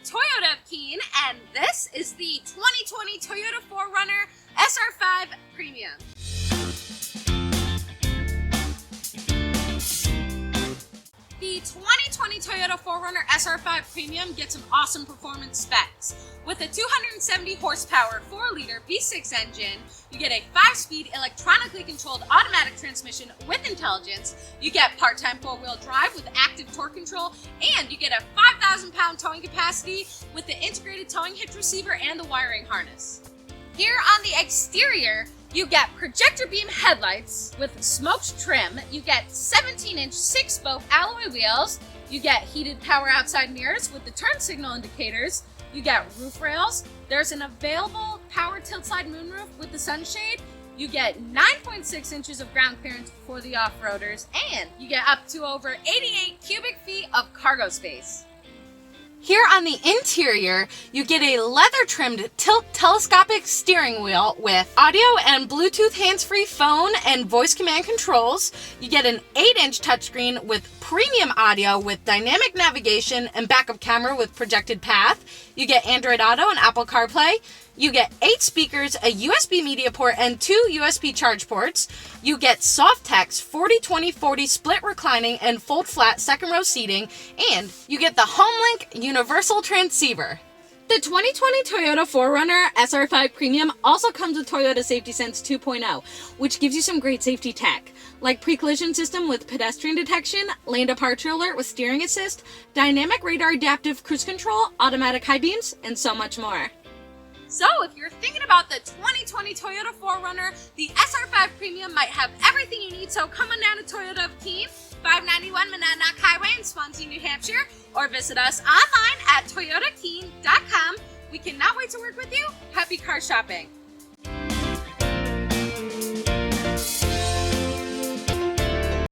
Toyota of Keene, and this is the 2020 Toyota 4Runner SR5 Premium. The 2020 Toyota 4Runner SR5 Premium gets some awesome performance specs. With a 270 horsepower 4-liter V6 engine, you get a 5-speed electronically controlled automatic transmission with intelligence, you get part-time 4-wheel drive with active torque control, and you get a 5,000-pound towing capacity with the integrated towing hitch receiver and the wiring harness. Here on the exterior, you get projector beam headlights with smoked trim, you get 17-inch 6-spoke alloy wheels, you get heated power outside mirrors with the turn signal indicators, you get roof rails, there's an available power tilt-side moonroof with the sunshade, you get 9.6 inches of ground clearance for the off-roaders, and you get up to over 88 cubic feet of cargo space. Here on the interior, you get a leather-trimmed tilt telescopic steering wheel with audio and Bluetooth hands-free phone and voice command controls. You get an 8-inch touchscreen with premium audio with dynamic navigation and backup camera with projected path. You get Android Auto and Apple CarPlay. You get 8 speakers, a USB media port, and 2 USB charge ports. You get Softex 40-20-40 split reclining and fold flat second row seating, and you get the HomeLink universal transceiver. The 2020 Toyota 4Runner SR5 Premium also comes with Toyota Safety Sense 2.0, which gives you some great safety tech, like pre-collision system with pedestrian detection, lane departure alert with steering assist, dynamic radar adaptive cruise control, automatic high beams, and so much more. So if you're thinking about the 2020 Toyota 4Runner, the SR5 Premium might have everything you need, so come on down to Toyota of Keene, 591 Monadnock Highway in Swansea, New Hampshire, or visit us online at toyotakeene.com. We cannot wait to work with you. Happy car shopping!